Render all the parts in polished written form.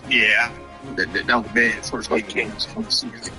Yeah, that was bad. First like games from the season.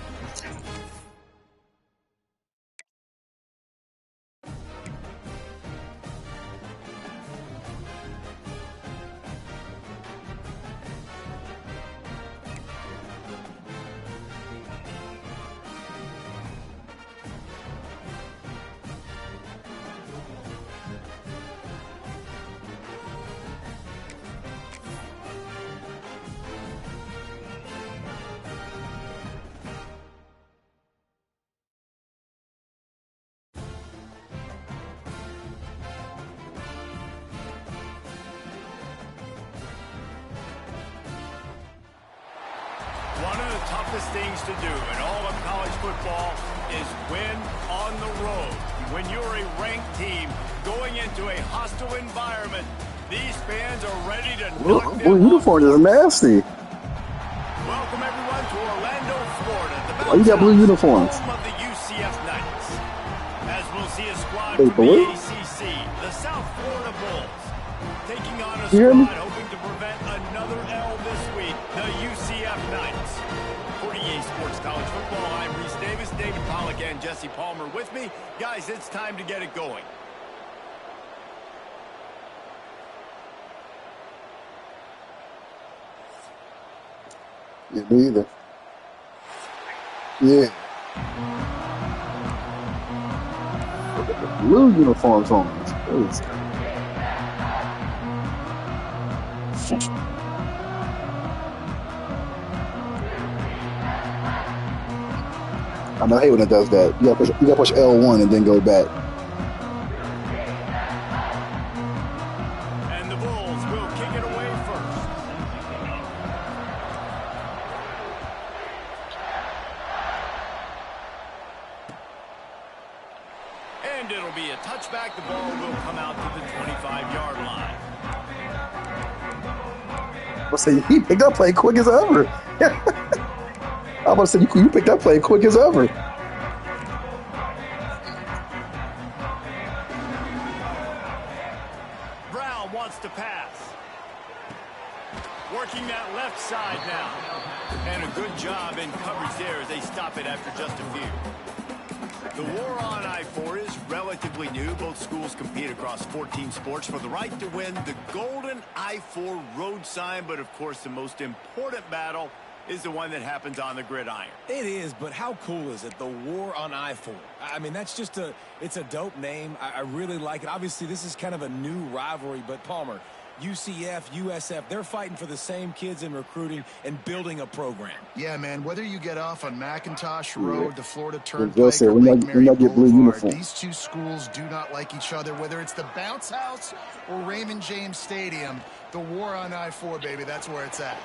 One of the toughest things to do in all of college football is win on the road. When you're a ranked team going into a hostile environment, these fans are ready to knock them off. Uniform is nasty. Welcome everyone to Orlando, Florida. Why you got blue uniforms? Home of the UCF Knights. As we'll see a squad Hey, from blue? the ACC, the South Florida Bulls, taking on a You hear me? squad hoping to prevent another L this week, the UCF Knights. For EA Sports College Football, I'm Reese Davis, David Pollack, and Jesse Palmer with me. Guys, it's time to get it going. Yeah, me either. Yeah. Look at the blue uniforms on. It's crazy. I know, I hate when it does that. You gotta push L1 and then go back. And the Bulls will kick it away first. And it'll be a touchback. The ball will come out to the 25-yard line. I'll say he picked up play quick as ever. I'm about to say you picked up play quick as ever. Brown wants to pass. Working that left side now. And a good job in coverage there as they stop it after just a few. The war on I-4 is relatively new. Both schools compete across 14 sports for the right to win the golden I-4 road sign. But, of course, the most important battle is the one that happens on the gridiron. It is, but how cool is it? The war on I-4. I mean, that's just it's a dope name. I really like it. Obviously, this is kind of a new rivalry, but Palmer, UCF, USF, they're fighting for the same kids in recruiting and building a program. Yeah, man, whether you get off on Macintosh Road, the Florida Turnpike, Jose, or when Lake y'all Mary get blue Boulevard, uniform. these two schools do not like each other. Whether it's the Bounce House or Raymond James Stadium, the war on I-4, baby, that's where it's at.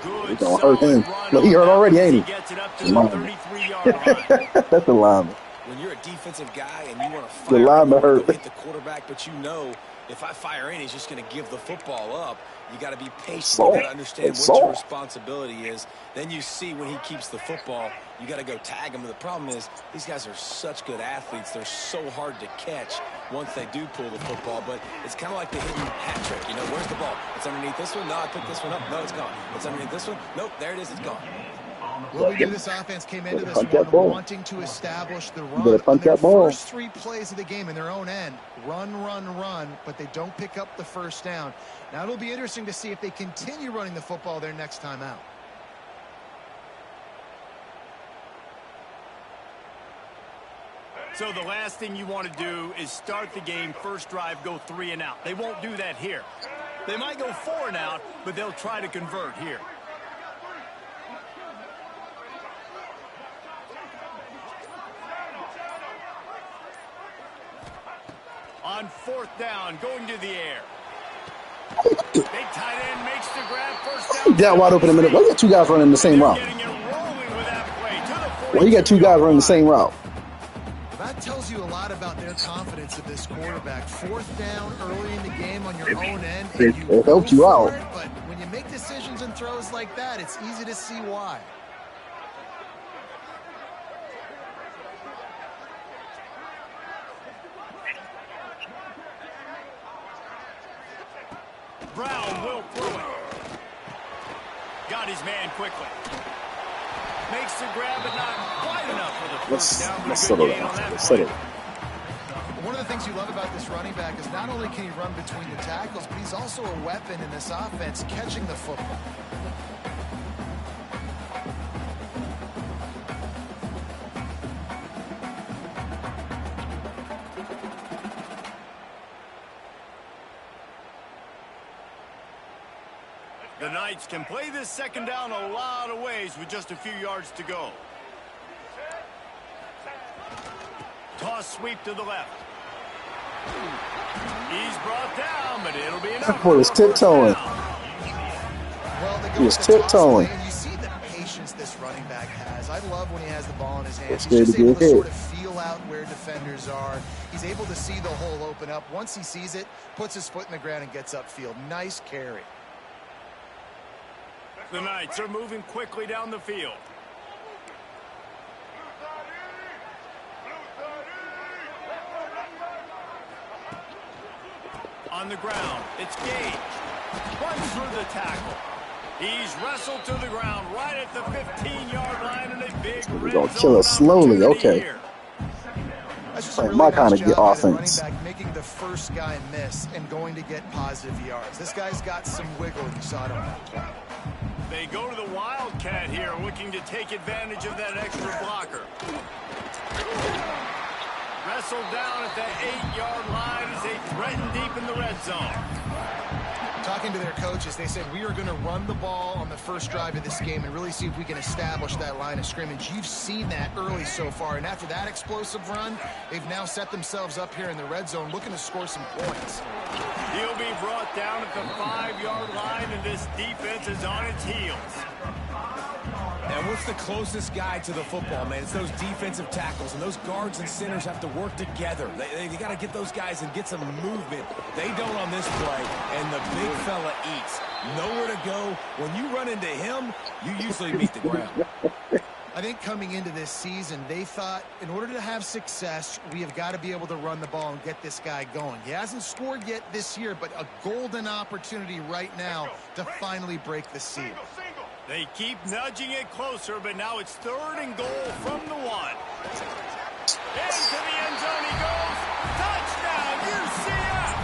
Good, It's gonna hurt him. run Look, he hurt already, ain't he? Gets it up to the 33-yard line. That's the lineman. When you're a defensive guy and you want to The fire lineman hurt. hit the quarterback, but you know if I fire in, he's just going to give the football up. You got to be patient. Soft. You got to understand It's what your soft. responsibility is. Then you see when he keeps the football, you got to go tag him. The problem is these guys are such good athletes. They're so hard to catch once they do pull the football. But it's kind of like the hidden hat trick. You know, where's the ball? It's underneath this one. No, I picked this one up. No, it's gone. It's underneath this one. Nope, there it is. It's gone. Well, we knew this offense came into this Punch that one ball. wanting to establish the You run better on punch their that ball. first 3 plays of the game in their own end. Run, but they don't pick up the first down. Now it'll be interesting to see if they continue running the football their next time out. So the last thing you want to do is start the game, first drive, go 3 and out. They won't do that here. They might go 4 and out, but they'll try to convert here. On 4th down, going to the air. Big tight end makes the grab, first down. That wide open in a minute. Why you got 2 guys running the same route? Getting it rolling with that play to the Why you got 2 guys running the same route? That tells you a lot about their confidence of this quarterback. 4th down early in the game on your own end. And It helped you out. But when you make decisions and throws like that, it's easy to see why. Brown will throw it. got his man quickly. Makes the grab, but not quite enough for the first down. Let's settle down. Let's settle. One of the things you love about this running back is not only can he run between the tackles, but he's also a weapon in this offense catching the football. The Knights can play this second down a lot of ways with just a few yards to go. Toss sweep to the left. He's brought down, but it'll be enough. That boy was tiptoeing. He was tiptoeing. And you see the patience this running back has. I love when he has the ball in his hands. He's just able to hit. sort of feel out where defenders are. He's able to see the hole open up. Once he sees it, puts his foot in the ground and gets upfield. Nice carry. The Knights are moving quickly down the field. On the ground, it's Gage. Runs through the tackle. He's wrestled to the ground right at the 15-yard line in a big red Gonna kill us slowly. Okay. That's just Like a really my nice kind of job by the offense. running back, making the first guy miss and going to get positive yards. This guy's got some wiggle. You saw it on that play. They go to the Wildcat here, looking to take advantage of that extra blocker. Wrestled down at the 8-yard line as they threaten deep in the red zone. Talking to their coaches, they said, we are going to run the ball on the first drive of this game and really see if we can establish that line of scrimmage. You've seen that early so far, and after that explosive run, they've now set themselves up here in the red zone looking to score some points. He'll be brought down at the 5-yard line, and this defense is on its heels. And what's the closest guy to the football, man? It's those defensive tackles, and those guards and centers have to work together. They got to get those guys and get some movement. They don't on this play, and the big fella eats. Nowhere to go. When you run into him, you usually meet the ground. I think coming into this season, they thought in order to have success, we have got to be able to run the ball and get this guy going. He hasn't scored yet this year, but a golden opportunity right now to finally break the seal. They keep nudging it closer, but now it's 3rd and goal from the 1. Into the end zone he goes. Touchdown, UCF!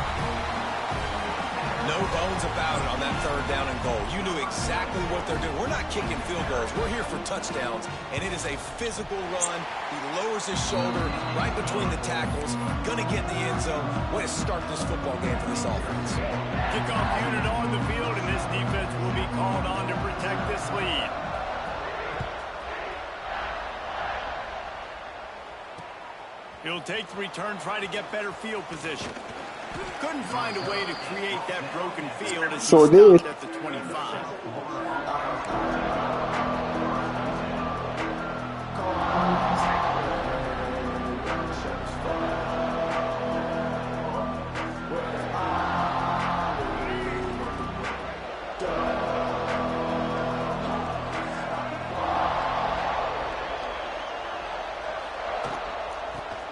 No bones about it on that 3rd down and goal. You knew exactly what they're doing. We're not kicking field goals. We're here for touchdowns, and it is a physical run. He lowers his shoulder right between the tackles. Going to get in the end zone. Way to start this football game for this offense. Kickoff unit on the field, and this defense will be called on to protect this lead. He'll take the return, try to get better field position. Couldn't find a way to create that broken field as Sure he did. stopped at the 25.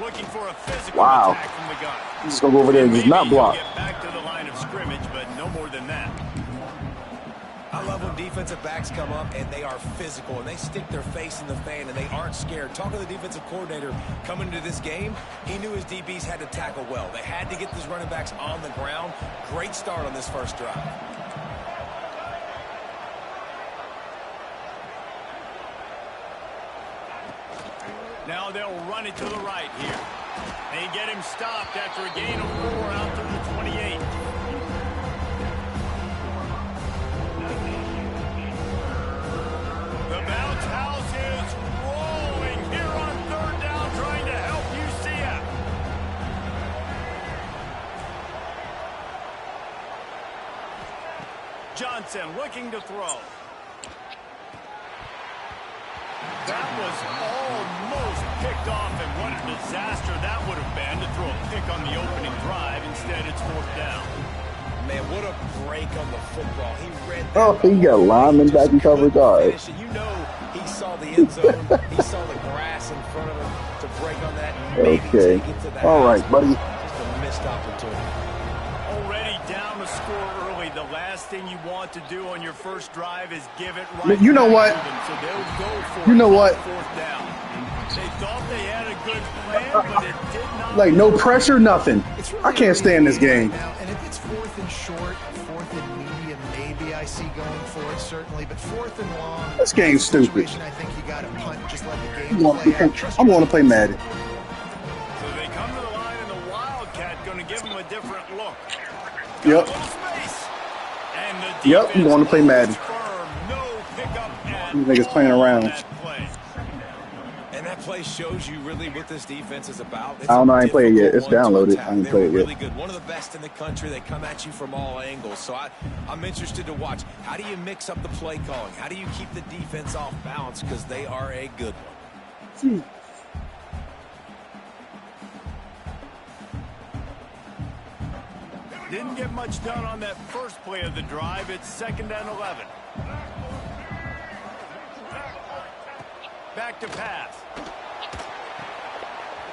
Looking for a physical attack from the gun. He's just going to go over there and just not block. Get back to the line of scrimmage, but no more than that. I love when defensive backs come up and they are physical and they stick their face in the fan and they aren't scared. Talking to the defensive coordinator coming into this game, he knew his DBs had to tackle well. They had to get these running backs on the ground. Great start on this first drive. Now they'll run it to the right here. They get him stopped after a gain of 4 out to the 28. The bounce house is rolling here on 3rd down, trying to help UCF. Johnson looking to throw. That was almost picked off, and what a disaster that would have been to throw a pick on the opening drive. Instead, it's 4th down. Man, what a break on the football. He read that. Oh, he got lineman back in coverage. All right. You know he saw the end zone. He saw the grass in front of him to break on that. Maybe Okay. take it to the All house. right, buddy. Just a missed opportunity. Already down a score early, the last thing you want to do on your first drive is give it right You know what? back to them. So they'll go for You know it what? on fourth down. They thought they had a good plan, but it did not. Like, no pressure, nothing. Really I can't stand this game. right now, and if it's fourth and short, fourth and medium, maybe I see going for it, certainly. But fourth and long, This game's stupid. I think you got to punt, just let the game play out. I'm going to play Madden. So they come to the line, and the Wildcat going to give them a different look. Yep. Yep, I'm going to play Madden. These niggas playing around. And that play shows you really what this defense is about. I don't know. I ain't played it yet. It's downloaded. I ain't played it yet. Really good. One of the best in the country. They come at you from all angles. So I'm interested to watch. How do you mix up the play calling? How do you keep the defense off balance? Because they are a good one. Didn't get much done on that first play of the drive. It's 2nd and 11. Back to pass.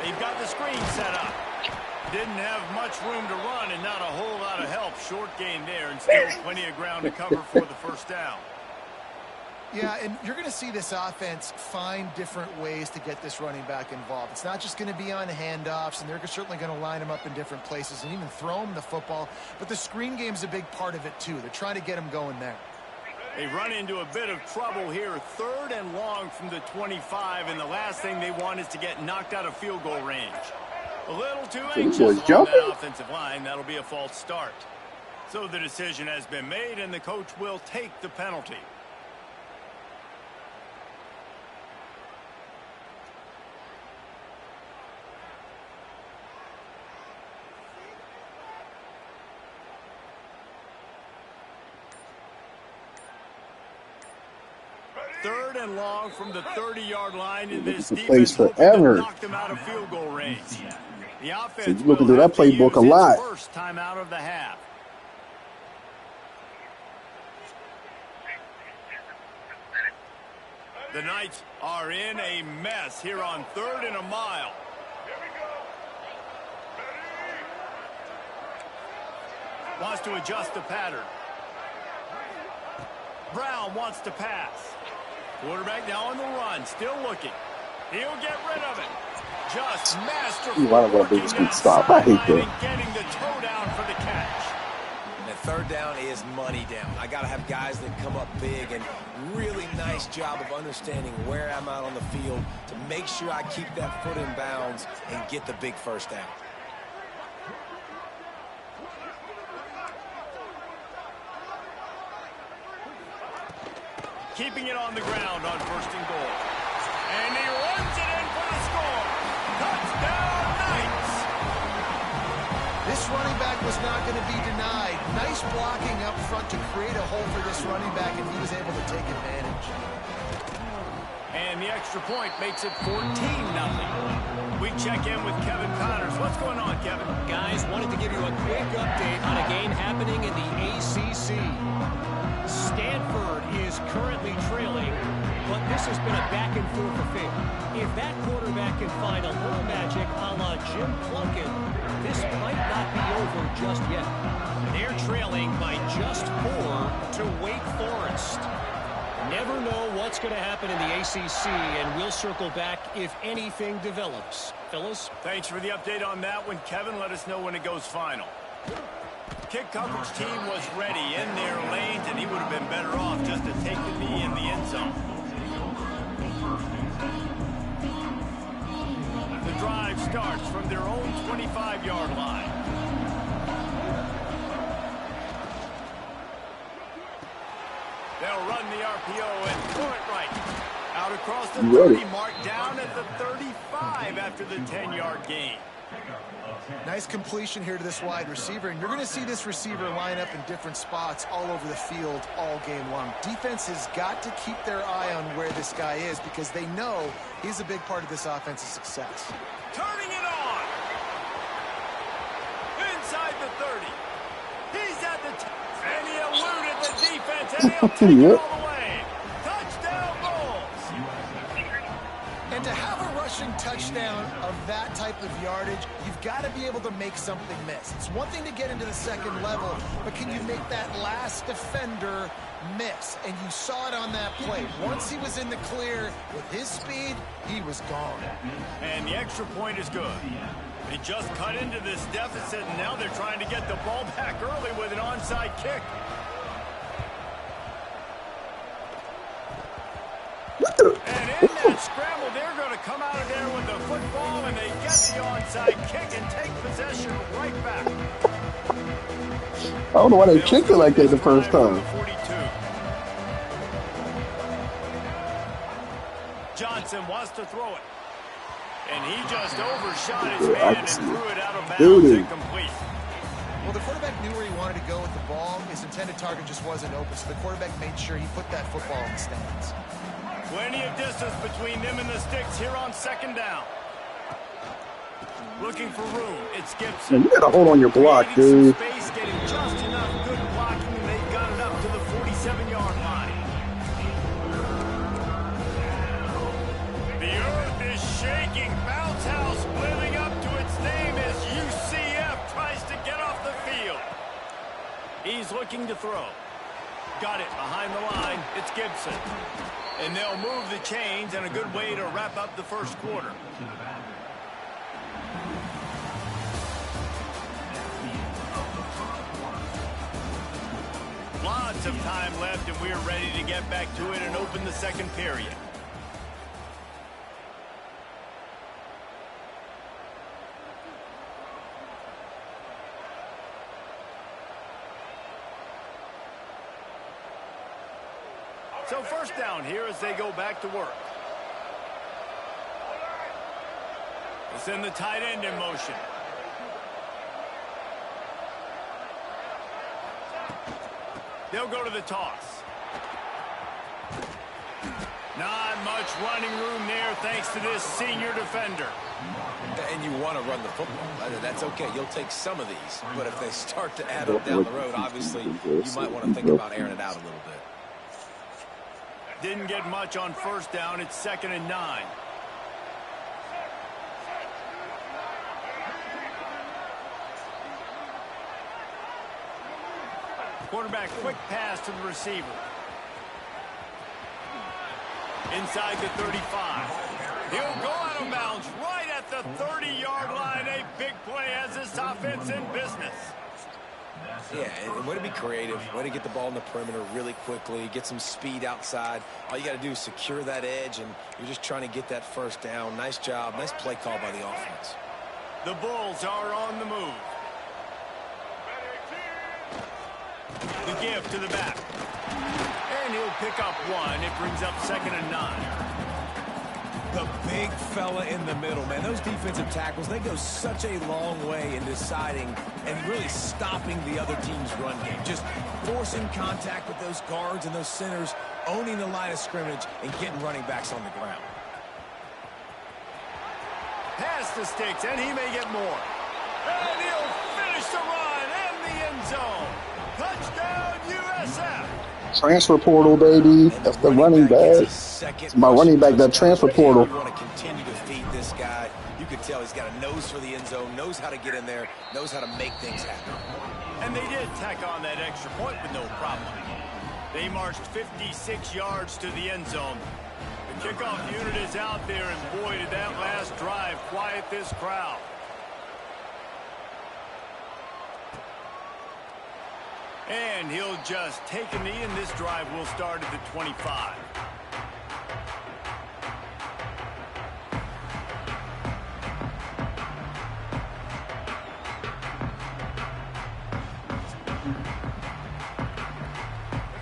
They've got the screen set up. Didn't have much room to run and not a whole lot of help. Short gain there and still plenty of ground to cover for the first down. Yeah, and you're going to see this offense find different ways to get this running back involved. It's not just going to be on handoffs, and they're certainly going to line him up in different places and even throw him the football. But the screen game's a big part of it, too. They're trying to get him going there. They run into a bit of trouble here. 3rd and long from the 25, and the last thing they want is to get knocked out of field goal range. A little too anxious on that offensive line. That'll be a false start. So the decision has been made, and the coach will take the penalty. Third and long from the 30-yard line, in this defense forever. Knocked them out of field goal range. The offense so you looking through that playbook a lot. First time out of the half. The Knights are in a mess here on 3rd and a mile. Wants to adjust the pattern. Brown wants to pass. Quarterback now on the run, still looking. He'll get rid of it. Just masterful. Why don't I do this stop? I hate that. Getting the toe down for the catch. And 3rd down is money down. I got to have guys that come up big, and really nice job of understanding where I'm out on the field to make sure I keep that foot in bounds and get the big first down. Keeping it on the ground on 1st and goal. And he runs it in for the score. Touchdown, Knights! This running back was not going to be denied. Nice blocking up front to create a hole for this running back, and he was able to take advantage. And the extra point makes it 14-0. We check in with Kevin Connors. What's going on, Kevin? Guys, wanted to give you a quick update on a game happening in the ACC. Stanford is currently trailing, but this has been a back-and-forth affair. If that quarterback can find a little magic a la Jim Plunkett, this might not be over just yet. They're trailing by just 4 to Wake Forest. Never know what's going to happen in the ACC, and we'll circle back if anything develops. Fellas? Thanks for the update on that one, Kevin. Let us know when it goes final. Kick coverage team was ready in their lanes, and he would have been better off just to take the knee in the end zone. The drive starts from their own 25-yard line. They'll run the RPO and throw it right. Out across the 30, mark down at the 35 after the 10-yard gain. Nice completion here to this wide receiver, and you're going to see this receiver line up in different spots all over the field all game long. Defense has got to keep their eye on where this guy is because they know he's a big part of this offense's success. Turning it on. Inside the 30. He's at the and he eluded the defense, and he'll take it all the way. Touchdown, Bulls. And to have a rushing touchdown touchdown of that type of yardage, you've got to be able to make something miss. It's one thing to get into the second level, but can you make that last defender miss? And you saw it on that play. Once he was in the clear with his speed, he was gone. And the extra point is good. They just cut into this deficit, and now they're trying to get the ball back early with an onside kick. And in that scramble, they're going to come out of there with the football, and they get the onside kick and take possession right back. I don't know why they kicked it like that the first time. Johnson wants to throw it. And he just overshot his man and threw it out of bounds, incomplete. Well, the quarterback knew where he wanted to go with the ball. His intended target just wasn't open, so the quarterback made sure he put that football in the stands. Plenty of distance between them and the sticks here on second down. Looking for room. It's Gibson. Man, you gotta hold on your block, dude. Space, getting just enough good blocking, and they got it up to the 47-yard line. The earth is shaking. Bounce house living up to its name as UCF tries to get off the field. He's looking to throw. Got it behind the line. It's Gibson. And they'll move the chains, and a good way to wrap up the first quarter. Lots of time left, and we're ready to get back to it and open the second period. So first down here as they go back to work. They send the tight end in motion. They'll go to the toss. Not much running room there thanks to this senior defender. And you want to run the football. That's okay. You'll take some of these. But if they start to add up down the road, obviously, you might want to think about airing it out a little bit. Didn't get much on first down. It's 2nd and 9. Quarterback quick pass to the receiver. Inside the 35. He'll go out of bounds right at the 30-yard line. A big play as this offense in business. Yeah, and way to be creative, way to get the ball in the perimeter really quickly, get some speed outside. All you got to do is secure that edge, and you're just trying to get that first down. Nice job, nice play call by the offense. The Bulls are on the move. The give to the back. And he'll pick up one. It brings up 2nd and 9. The big fella in the middle, man. Those defensive tackles, they go such a long way in deciding and really stopping the other team's run game. Just forcing contact with those guards and those centers, owning the line of scrimmage, and getting running backs on the ground. Pass the sticks, and he may get more. And he'll finish the run in the end zone. Touchdown, USF. Transfer portal, baby. That's the running back. It's my running back, that transfer portal. You want to continue to feed this guy. You can tell he's got a nose for the end zone, knows how to get in there, knows how to make things happen. And they did tack on that extra point with no problem. They marched 56 yards to the end zone. The kickoff unit is out there, and boy, did that last drive quiet this crowd. And he'll just take a knee, and this drive will start at the 25.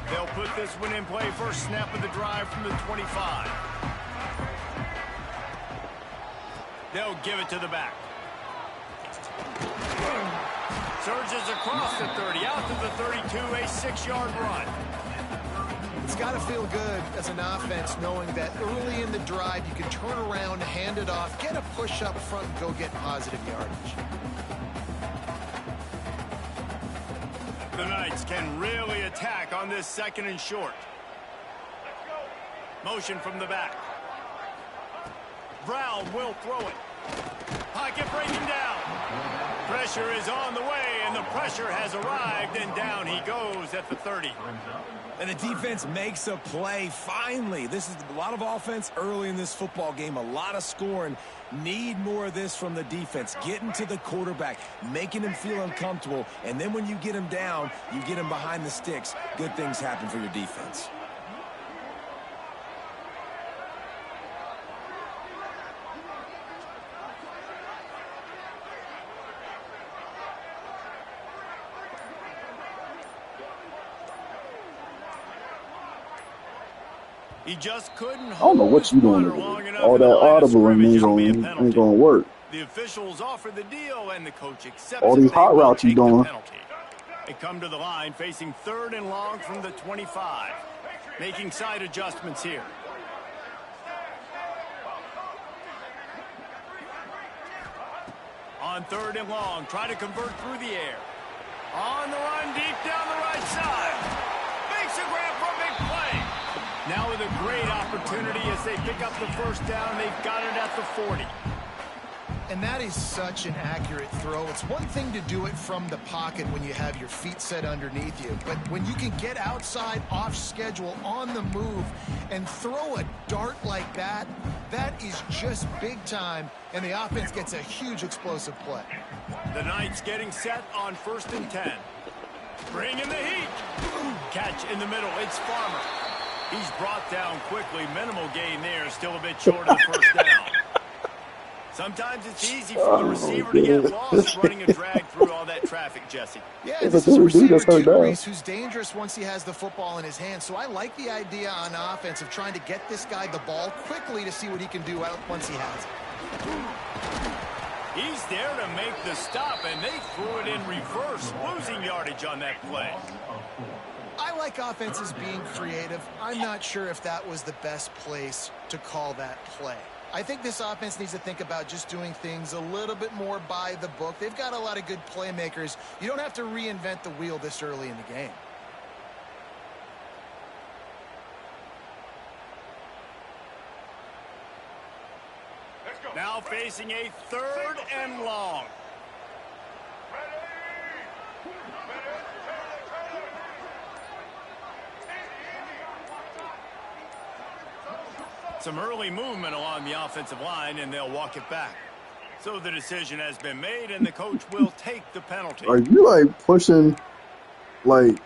They'll put this one in play. First snap of the drive from the 25. They'll give it to the back. Surges across the 30, out to the 32, a 6-yard run. It's got to feel good as an offense knowing that early in the drive you can turn around, hand it off, get a push up front, and go get positive yardage. The Knights can really attack on this 2nd and short. Motion from the back. Brown will throw it. Pocket breaking down. Pressure is on the way, and the pressure has arrived, and down he goes at the 30. And the defense makes a play, finally. This is a lot of offense early in this football game, a lot of scoring. Need more of this from the defense. Getting to the quarterback, making him feel uncomfortable, and then when you get him down, you get him behind the sticks. Good things happen for your defense. He just couldn't I don't know what you doing. All that audible ain't gonna work. The officials offer the deal, and the coach accepts all these hot routes you doing. They come to the line facing 3rd and long from the 25. Making side adjustments here. On 3rd and long, try to convert through the air. On the run, deep down the right side. Makes a grab for a big play. Now with a great opportunity as they pick up the first down. They've got it at the 40. And that is such an accurate throw. It's one thing to do it from the pocket when you have your feet set underneath you, but when you can get outside, off schedule, on the move, and throw a dart like that, that is just big time, and the offense gets a huge explosive play. The Knights getting set on 1st and 10. Bring in the heat. Catch in the middle. It's Farmer. He's brought down quickly. Minimal gain there. Still a bit short of the first down. Sometimes it's easy for the receiver to get lost running a drag through all that traffic, Jesse. Yeah, this is a receiver too, Reese, who's dangerous once he has the football in his hands. So I like the idea on offense of trying to get this guy the ball quickly to see what he can do once he has it. He's there to make the stop, and they threw it in reverse, losing yardage on that play. I like offenses being creative. I'm not sure if that was the best place to call that play. I think this offense needs to think about just doing things a little bit more by the book. They've got a lot of good playmakers. You don't have to reinvent the wheel this early in the game. Now facing a 3rd and long. Some early movement along the offensive line, and they'll walk it back. So the decision has been made, and the coach will take the penalty. Are you like pushing like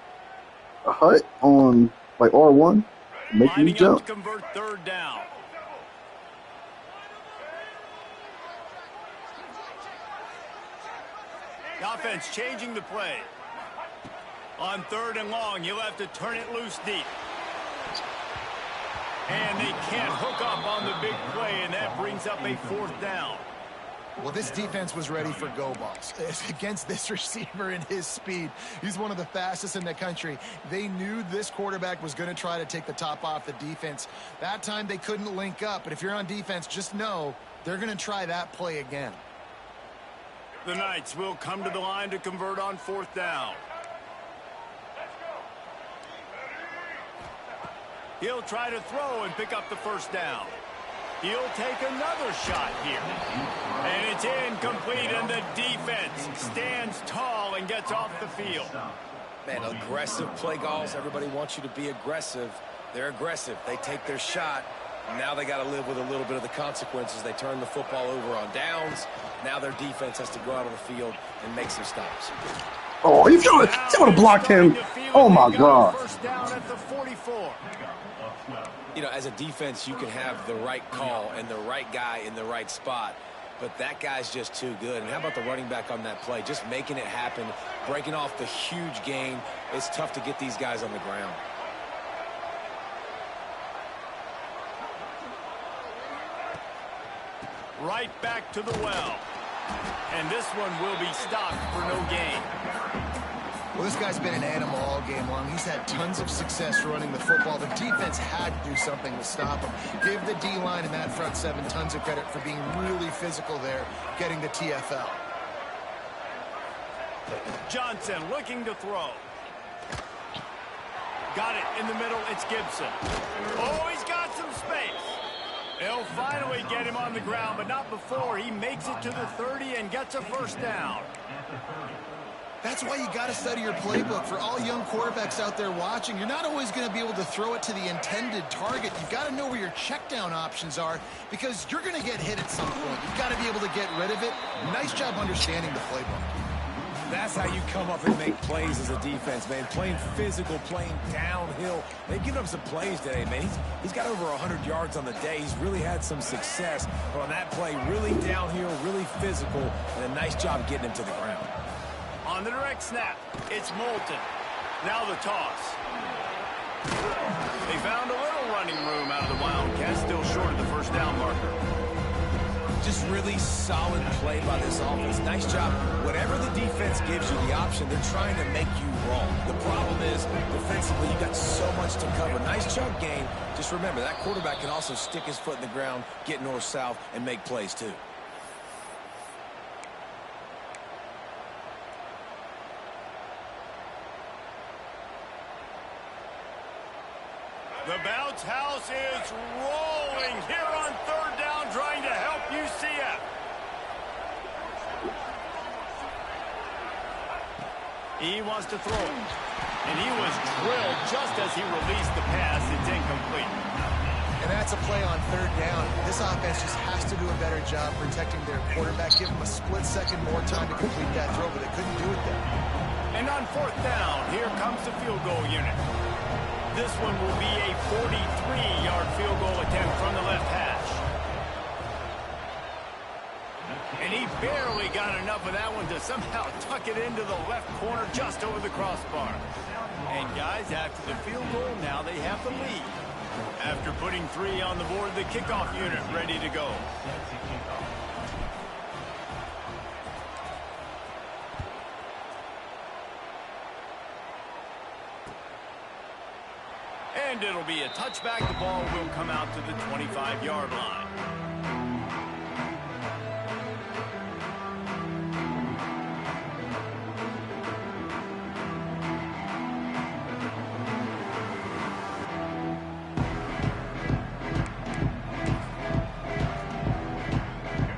a hut on like R1, making you jump? Up to convert 3rd down. The offense changing the play. On 3rd and long, you'll have to turn it loose deep. And they can't hook up on the big play, and that brings up a 4th down. Well, this defense was ready for go balls. Against this receiver and his speed, he's one of the fastest in the country. They knew this quarterback was going to try to take the top off the defense. That time they couldn't link up, but if you're on defense, just know they're going to try that play again. The Knights will come to the line to convert on 4th down. He'll try to throw and pick up the first down. He'll take another shot here. And it's incomplete, and the defense stands tall and gets off the field. Man, aggressive play calls. Everybody wants you to be aggressive. They're aggressive. They take their shot. Now they got to live with a little bit of the consequences. They turn the football over on downs. Now their defense has to go out on the field and make some stops. Oh, you would have blocked him. Oh, my God. First down at the 44. You know, as a defense, you can have the right call and the right guy in the right spot, but that guy's just too good. And how about the running back on that play? Just making it happen, breaking off the huge gain. It's tough to get these guys on the ground. Right back to the well. And this one will be stopped for no gain. Well, this guy's been an animal all game long. He's had tons of success running the football. The defense had to do something to stop him. Give the D-line and that front seven tons of credit for being really physical there, getting the TFL. Johnson looking to throw. Got it in the middle. It's Gibson. Oh, he's got some space. They'll finally get him on the ground, but not before he makes it to the 30 and gets a first down. That's why you got to study your playbook. For all young quarterbacks out there watching, you're not always going to be able to throw it to the intended target. You've got to know where your check down options are because you're going to get hit at some point. You've got to be able to get rid of it. Nice job understanding the playbook. That's how you come up and make plays as a defense, man. Playing physical, playing downhill. They've given up some plays today, man. He's got over 100 yards on the day. He's really had some success. But on that play, really downhill, really physical, and a nice job getting him to the ground. On the direct snap, it's Moulton. Now the toss. They found a little running room out of the Wildcats, still short of the first down marker. Just really solid play by this offense. Nice job. Whatever the defense gives you the option, they're trying to make you wrong. The problem is, defensively, you got so much to cover. Nice chunk gain. Just remember, that quarterback can also stick his foot in the ground, get north-south, and make plays too. The bounce house is rolling here on third down, trying to help UCF. He wants to throw it, and he was drilled just as he released the pass. It's incomplete. And that's a play on third down. This offense just has to do a better job protecting their quarterback. Give him a split second more time to complete that throw, but they couldn't do it there. And on fourth down, here comes the field goal unit. This one will be a 43-yard field goal attempt from the left hash. And he barely got enough of that one to somehow tuck it into the left corner just over the crossbar. And guys, after the field goal, now they have the lead. After putting 3 on the board, the kickoff unit ready to go. And it'll be a touchback. The ball will come out to the 25-yard line.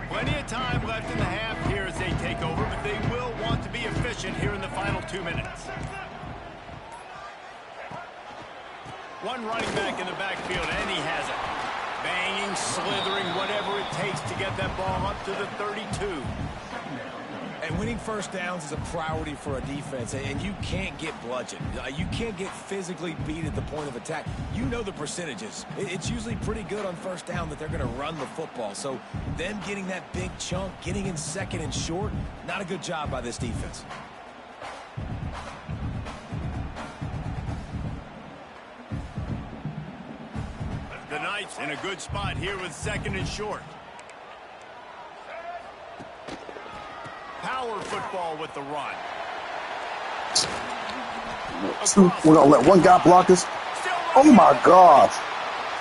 Plenty of time left in the half here as they take over, but they will want to be efficient here in the final 2 minutes. One running back in the backfield, and he has it. Banging, slithering, whatever it takes to get that ball up to the 32. And winning first downs is a priority for a defense, and you can't get bludgeoned. You can't get physically beat at the point of attack. You know the percentages. It's usually pretty good on first down that they're going to run the football. So them getting that big chunk, getting in second and short, not a good job by this defense. The Knights in a good spot here with second and short. Power football with the run. We're going to let one guy block us. Oh, my gosh.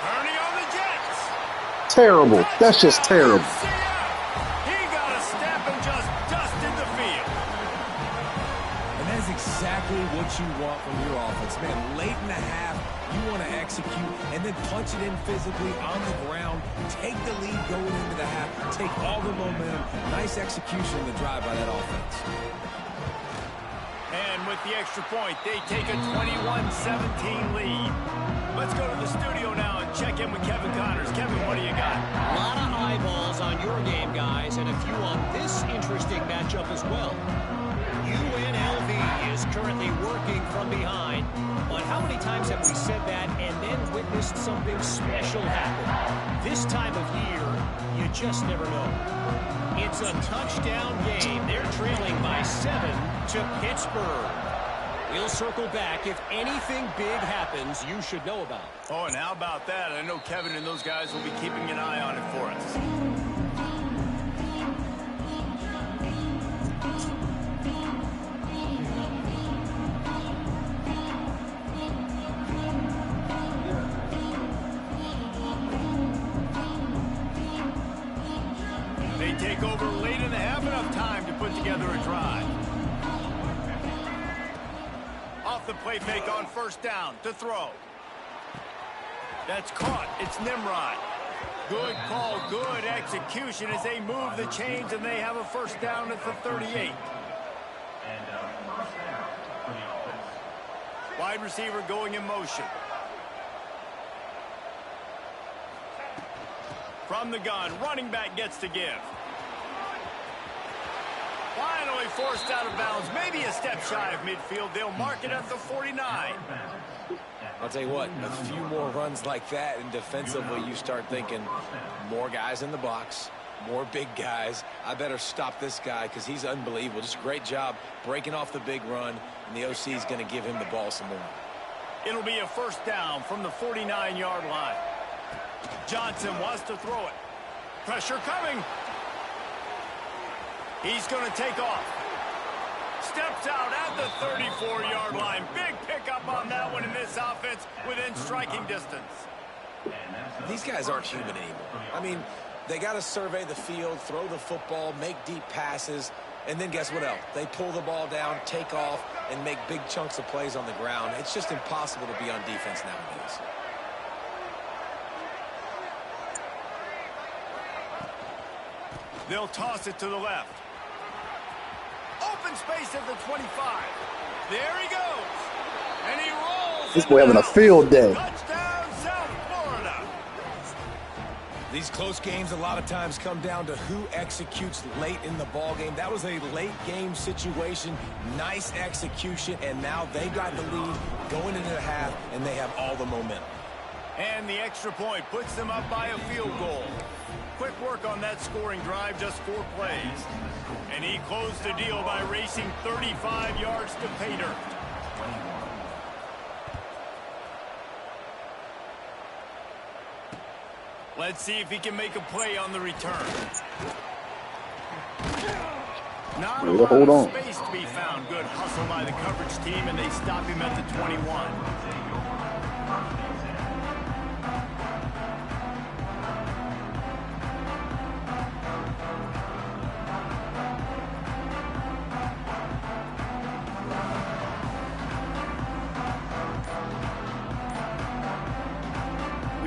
Turning on the Jets. Terrible. That's just terrible. He got a step and just dusted the field. And that's exactly what you want from your offense. Man, late in the half, you want to execute and then punch it in physically on the ground. Take the lead going into the half. Take all the momentum. Nice execution in the drive by that offense. And with the extra point, they take a 21-17 lead. Let's go to the studio now and check in with Kevin Connors. Kevin, what do you got? A lot of eyeballs on your game, guys, and a few on this interesting matchup as well. UNLV is currently working from behind. But how many times have we said that and then witnessed something special happen? This time of year, you just never know. It's a touchdown game. They're trailing by 7 to Pittsburgh. We'll circle back. If anything big happens, you should know about it. Oh, and how about that? I know Kevin and those guys will be keeping an eye on it for us. They take over late in the half, enough time to put together a drive. Off the play fake on first down to throw. That's caught. It's Nimrod. Good call, good execution as they move the chains, and they have a first down at the 38. Wide receiver going in motion. From the gun, running back gets to give. Finally forced out of bounds, maybe a step shy of midfield. They'll mark it at the 49. I'll tell you what, a few more runs like that, and defensively you start thinking more guys in the box, more big guys. I better stop this guy because he's unbelievable. Just a great job breaking off the big run, and the OC is going to give him the ball some more. It'll be a first down from the 49-yard line. Johnson wants to throw it. Pressure coming. He's going to take off. Steps out at the 34-yard line. Big pickup on that one in this offense within striking distance. These guys aren't human anymore. I mean, they got to survey the field, throw the football, make deep passes, and then guess what else? They pull the ball down, take off, and make big chunks of plays on the ground. It's just impossible to be on defense nowadays. They'll toss it to the left. Open space at the 25. There he goes. And he rolls. This boy having a field day. Touchdown, South Florida. These close games a lot of times come down to who executes late in the ball game. That was a late game situation. Nice execution, and now they got the lead going into the half, and they have all the momentum. And the extra point puts them up by a field goal. Quick work on that scoring drive, just 4 plays. And he closed the deal by racing 35 yards to pay dirt. Let's see if he can make a play on the return. Not a lot of space to be found. Good hustle by the coverage team, and they stop him at the 21.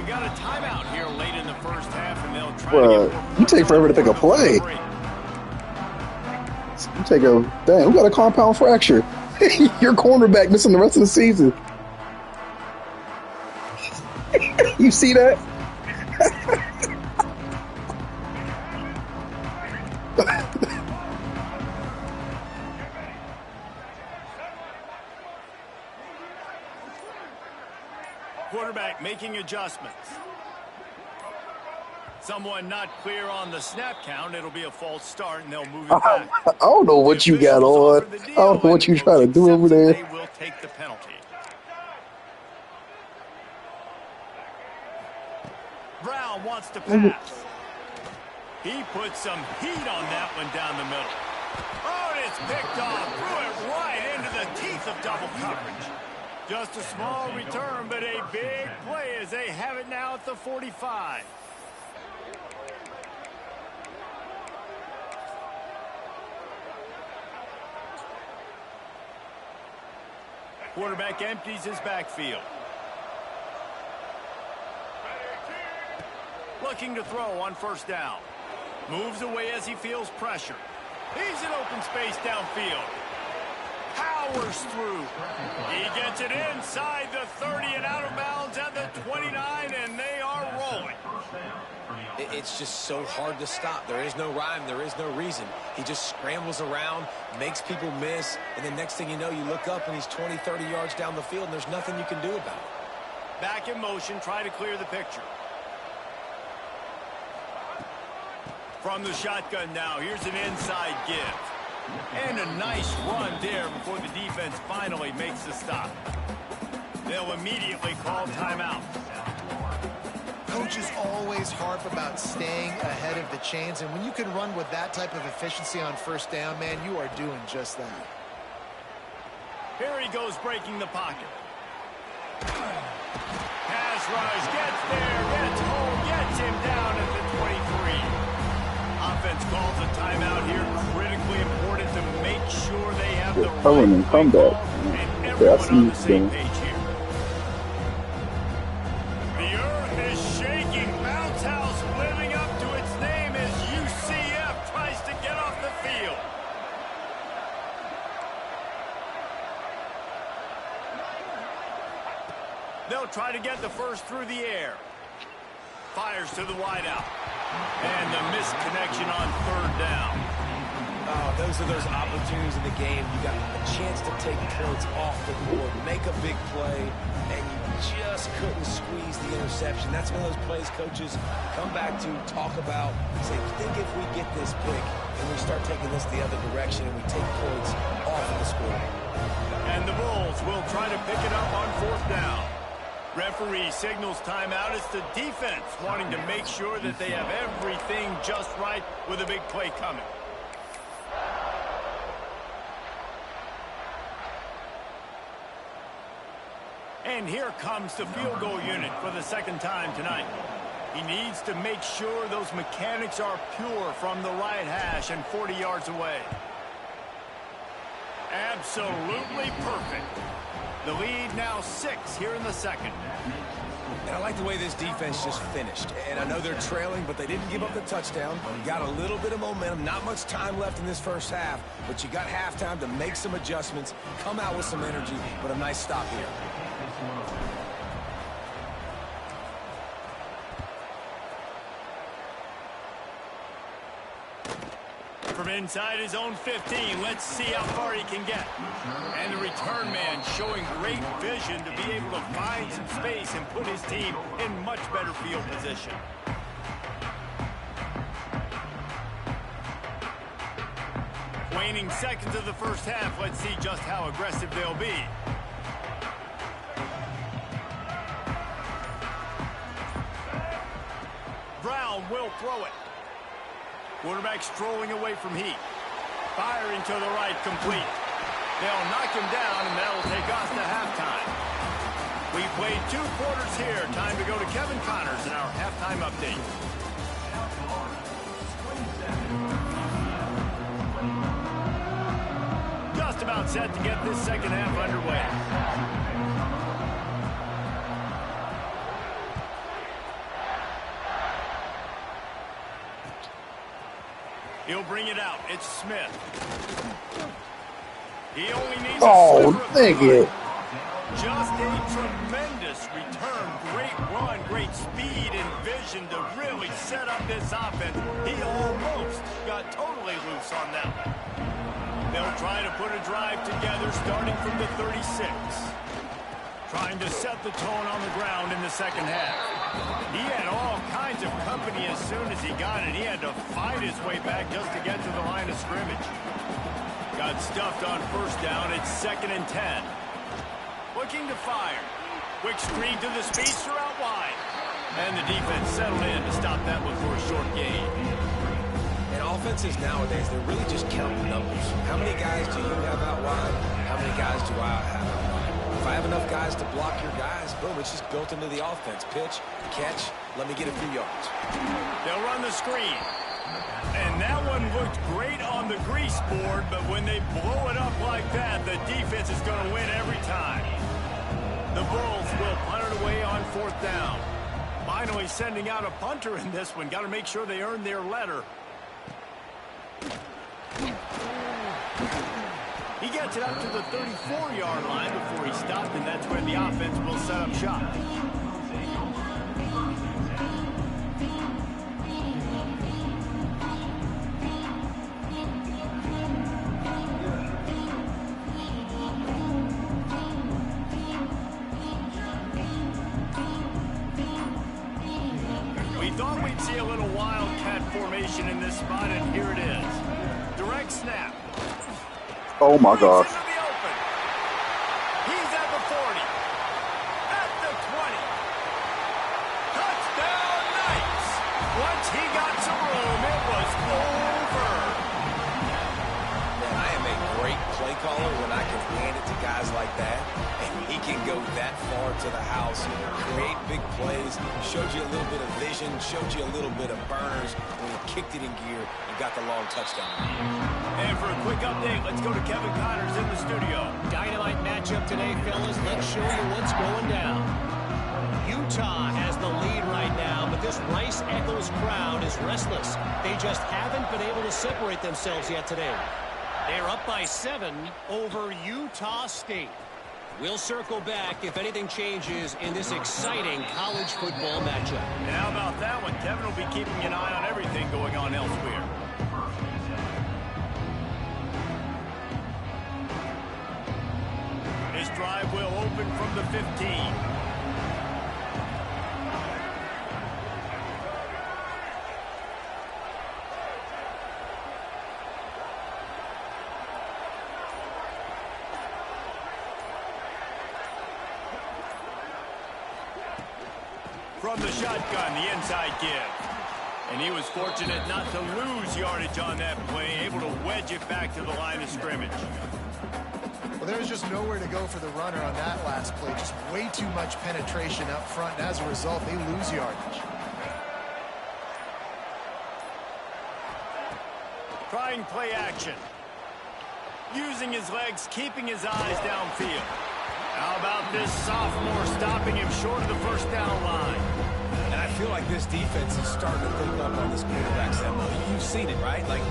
Got a timeout here late in the first half, and they'll try to get you take forever to pick a play. You take a dang. We got a compound fracture. Your cornerback missing the rest of the season. You see that? Quarterback making adjustments. Someone not clear on the snap count. It'll be a false start, and they'll move it back. I don't know what you got on. I don't know what you trying to do over there. They will take the penalty. Brown wants to pass. He puts some heat on that one down the middle. Oh, and it's picked off. Threw it right into the teeth of double coverage. Just a small return, but a big play as they have it now at the 45. Quarterback empties his backfield. Looking to throw on first down. Moves away as he feels pressure. He's in open space downfield. Powers through. He gets it inside the 30 and out of bounds at the 29, and they are rolling. It's just so hard to stop. There is no rhyme. There is no reason. He just scrambles around, makes people miss, and the next thing you know, you look up and he's 20, 30 yards down the field, and there's nothing you can do about it. Back in motion, try to clear the picture. From the shotgun now, here's an inside give. And a nice run there before the defense finally makes the stop. They'll immediately call timeout. Coaches always harp about staying ahead of the chains, and when you can run with that type of efficiency on first down, man, you are doing just that. Here he goes breaking the pocket. Pass rush, gets there, gets home, gets him down at the 23. Offense calls a timeout here. Critically important to make sure they have the right call and everyone on the same page here. The earth is shaking. Bounce house They'll try to get the first through the air. Fires to the wideout. And the misconnection on third down. Oh, those are those opportunities in the game. You got a chance to take points off the board, make a big play, and you just couldn't squeeze the interception. That's one of those plays coaches come back to, talk about, say, think if we get this pick and we start taking this the other direction and we take points off of the score. And the Bulls will try to pick it up on fourth down. Referee signals timeout. It's the defense wanting to make sure that they have everything just right with a big play coming. And here comes the field goal unit for the second time tonight. He needs to make sure those mechanics are pure from the right hash and 40 yards away. Absolutely perfect. The lead now 6 here in the second. And I like the way this defense just finished. And I know they're trailing, but they didn't give up the touchdown. You got a little bit of momentum. Not much time left in this first half, but you got halftime to make some adjustments, come out with some energy, but a nice stop here. From inside his own 15, let's see how far he can get. And the return man showing great vision to be able to find some space and put his team in much better field position. Waning seconds of the first half, let's see just how aggressive they'll be. Brown will throw it. Quarterback strolling away from heat. Firing to the right, complete. They'll knock him down, and that will take us to halftime. We played 2 quarters here. Time to go to Kevin Connors in our halftime update. Just about set to get this second half underway. He'll bring it out. It's Smith. He only needs a thank you. Just a tremendous return. Great run, great speed and vision to really set up this offense. He almost got totally loose on that one. They'll try to put a drive together starting from the 36. Trying to set the tone on the ground in the second half. He had all kinds of company as soon as he got it. He had to fight his way back just to get to the line of scrimmage. Got stuffed on first down. It's 2nd and 10. Looking to fire. Quick screen to the speedster out wide. And the defense settled in to stop that one for a short gain. And offenses nowadays, they're really just counting numbers. How many guys do you have out wide? How many guys do I have out wide? If I have enough guys to block your guys, boom, it's just built into the offense. Pitch, catch, let me get a few yards. They'll run the screen. And that one looked great on the grease board, but when they blow it up like that, the defense is going to win every time. The Bulls will punt it away on 4th down. Finally sending out a punter in this one. Got to make sure they earn their letter. He gets it up to the 34-yard line before he stopped, and that's when the offense will set up shop. We thought we'd see a little wildcat formation in this spot, and here it is. Direct snap. Oh my gosh. He's at the 40. At the 20. Touchdown Knights. Once he got some room, it was over. Man, I am a great play caller when I can hand it to guys like that. And he can go that far to the house, create big plays, showed you a little bit of vision, showed you a little bit of burners when he kicked it in gear and got the long touchdown. And for a quick update, let's go to Kevin Connors in the studio. Dynamite matchup today, fellas. Let's show you what's going down. Utah has the lead right now, but this Rice Echoes crowd is restless. They just haven't been able to separate themselves yet today. They're up by 7 over Utah State. We'll circle back if anything changes in this exciting college football matchup. And how about that one? Kevin will be keeping an eye on everything going on elsewhere. This drive will open from the 15. From the shotgun, the inside give. And he was fortunate not to lose yardage on that play, able to wedge it back to the line of scrimmage. Well, there's just nowhere to go for the runner on that last play. Just way too much penetration up front, and as a result, they lose yardage. Trying play action. Using his legs, keeping his eyes downfield. How about this sophomore stopping him short of the first down line? And I feel like this defense is starting to think up on this quarterback's MO. You've seen it, right? Like,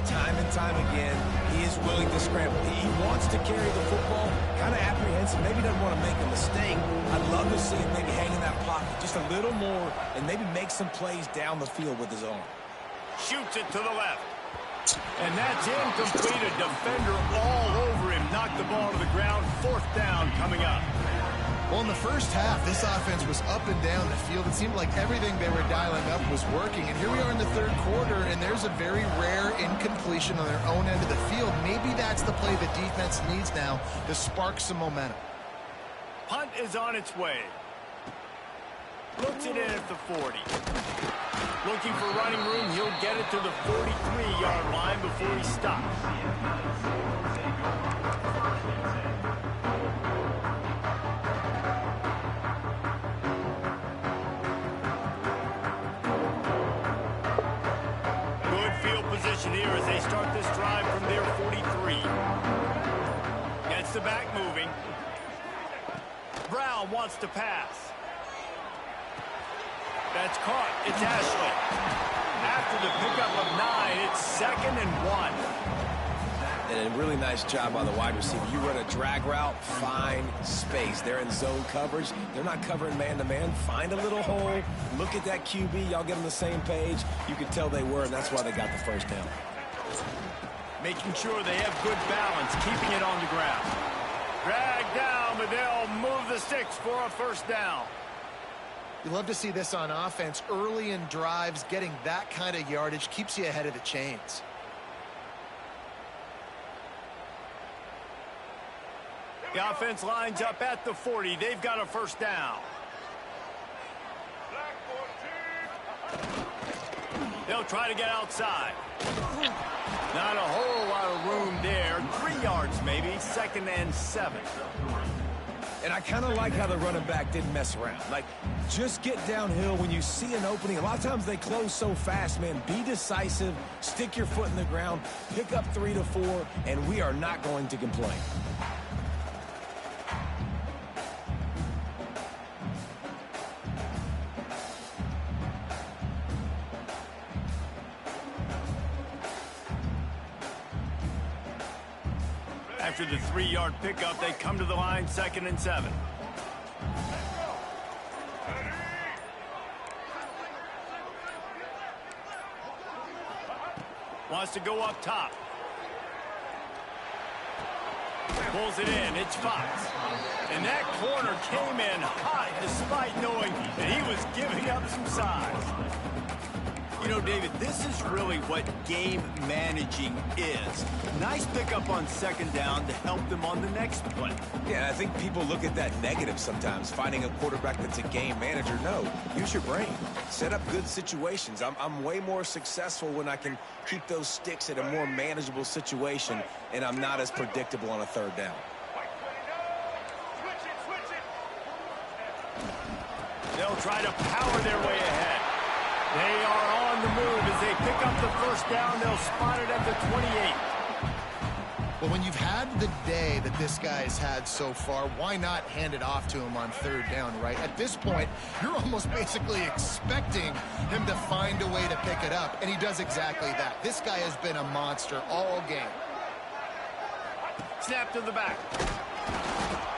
time and time again, he is willing to scramble. He wants to carry the football, kind of apprehensive, maybe doesn't want to make a mistake. I'd love to see him maybe hang in that pocket just a little more and maybe make some plays down the field with his arm. Shoots it to the left. And that's incomplete. A defender all over him. Knocked the ball to the ground. Fourth down coming up. Well, in the first half, this offense was up and down the field. It seemed like everything they were dialing up was working. And here we are in the third quarter, and there's a very rare incompletion on their own end of the field. Maybe that's the play the defense needs now to spark some momentum. Punt is on its way. Looks it in at the 40. Looking for running room. He'll get it to the 43-yard line before he stops. Good field position here as they start this drive from their 43. Gets the back moving. Brown wants to pass. That's caught. It's Ashley. After the pickup of 9, it's 2nd and 1. And a really nice job by the wide receiver. You run a drag route, find space. They're in zone coverage. They're not covering man-to-man. Find a little hole. Look at that QB. Y'all get on the same page. You could tell they were, and that's why they got the first down. Making sure they have good balance, keeping it on the ground. Drag down, but they'll move the sticks for a first down. You love to see this on offense. Early in drives, getting that kind of yardage keeps you ahead of the chains. The offense lines up at the 40. They've got a first down. They'll try to get outside. Not a whole lot of room there. 3 yards maybe. 2nd and 7. And I kind of like how the running back didn't mess around. Like, just get downhill when you see an opening. A lot of times they close so fast, man. Be decisive, stick your foot in the ground, pick up 3 to 4, and we are not going to complain. After the 3-yard pickup, they come to the line, 2nd and 7. Wants to go up top. Pulls it in. It's Fox. And that corner came in hot despite knowing that he was giving up some size. You know, David, this is really what game managing is. Nice pickup on 2nd down to help them on the next play. Yeah, I think people look at that negative sometimes, finding a quarterback that's a game manager. No, use your brain. Set up good situations. I'm way more successful when I can keep those sticks at a more manageable situation, and I'm not as predictable on a 3rd down. They'll try to power their way ahead. They are on the move as they pick up the first down. They'll spot it at the 28. Well, when you've had the day that this guy's had so far, why not hand it off to him on 3rd down, right? At this point, you're almost basically expecting him to find a way to pick it up, and he does exactly that. This guy has been a monster all game. Snap to the back.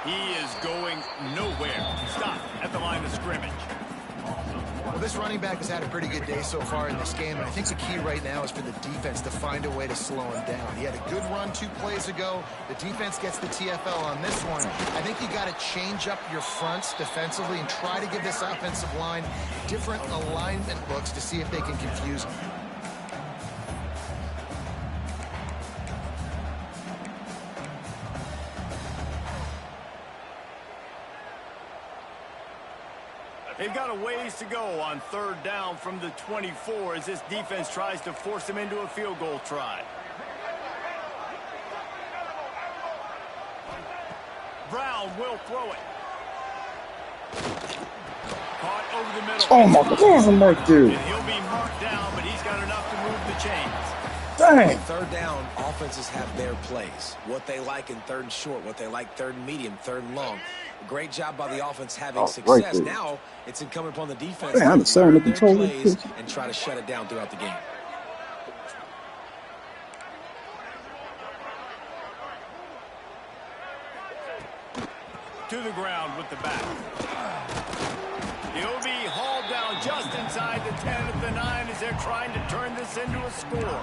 He is going nowhere. Stop at the line of scrimmage. Well, this running back has had a pretty good day so far in this game, and I think the key right now is for the defense to find a way to slow him down. He had a good run 2 plays ago. The defense gets the TFL on this one. I think you got to change up your fronts defensively and try to give this offensive line different alignment looks to see if they can confuse him. They've got a ways to go on 3rd down from the 24 as this defense tries to force them into a field goal try. Brown will throw it. Caught over the middle. Oh my God, I'm right there. And he'll be marked down, but he's got enough to move the chains. Dang. 3rd down, offenses have their plays. What they like in 3rd and short, what they like 3rd and medium, 3rd and long. Great job by the offense having success. Right, now it's incumbent upon the defense Man, I'm to sorry, learn their control plays and try to shut it down throughout the game. To the ground with the back. He'll be hauled down just inside the 10 at the 9 as they're trying to turn this into a score.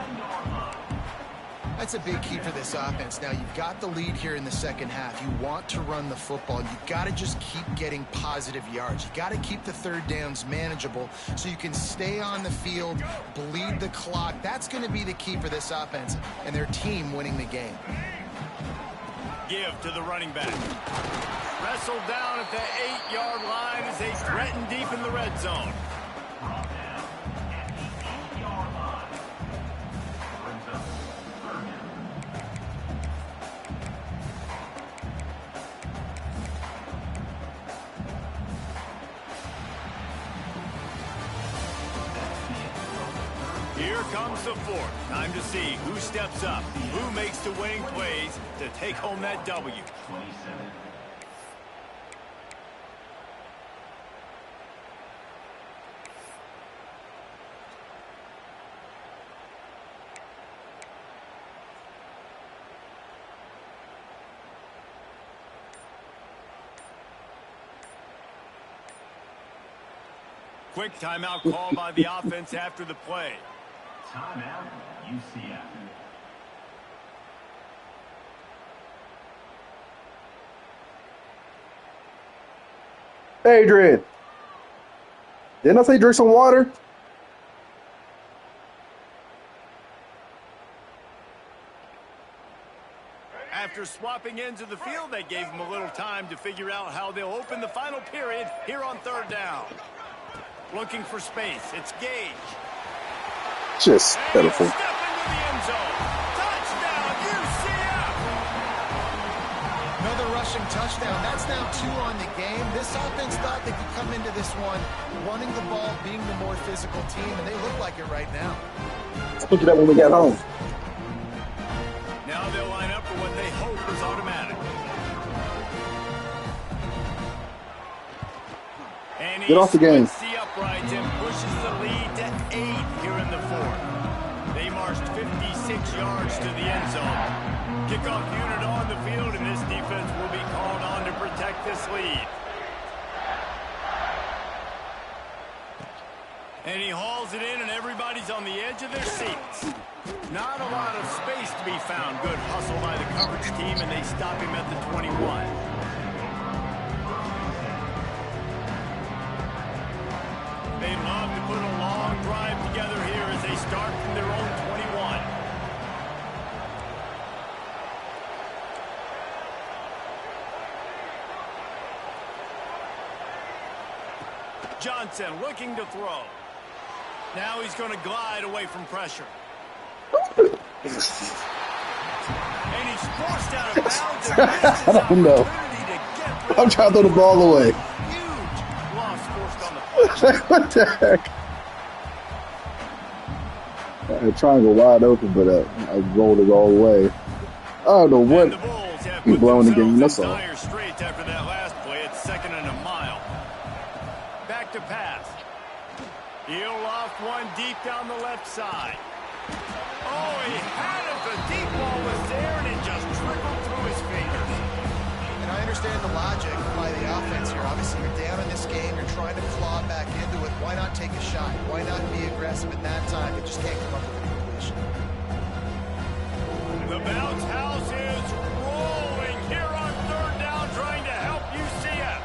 That's a big key for this offense. Now, you've got the lead here in the second half. You want to run the football. You've got to just keep getting positive yards. You've got to keep the 3rd downs manageable so you can stay on the field, bleed the clock. That's going to be the key for this offense and their team winning the game. Give to the running back. Wrestled down at the 8-yard line as they threaten deep in the red zone. Here comes the 4th. Time to see who steps up, who makes the winning plays to take home that W. Quick timeout call by the offense after the play. Timeout, UCF. Adrian, didn't I say drink some water? After swapping ends of the field, they gave him a little time to figure out how they'll open the final period here on 3rd down. Looking for space. It's Gage. Just pitiful. Step into the end zone. Touchdown, UCF! Another rushing touchdown. That's now 2 on the game. This offense thought they could come into this one running the ball, being the more physical team, and they look like it right now. Look at that when we get home. Now they'll line up for what they hope is automatic. And Get off the game. The uprights and pushes the lead to 8 here in the 4th. They marched 56 yards to the end zone. Kickoff unit on the field, and this defense will be called on to protect this lead. And he hauls it in, and everybody's on the edge of their seats. Not a lot of space to be found. Good hustle by the coverage team, and they stop him at the 21. They'd love to put a long drive together here as they start from their own 21. Johnson looking to throw. Now he's going to glide away from pressure. And he's forced out of bounds. I don't know. I'm trying to throw the ball away. Huge loss forced on the play. What the heck? I tried to go wide open, but I rolled it all the way. I don't know what. He's blowing the game. That's all. Dire straits after that last play. It's 2nd and a mile. Back to pass. He'll loft one deep down the left side. Oh, he had it. The deep ball was there, and it just trickled through his fingers. And I understand the logic by the offense here. Obviously, you're down in this game. You're trying to claw back into it. Why not take a shot? Why not be aggressive at that time? They just can't come up with a completion. The bounce house is rolling here on third down, trying to help UCF.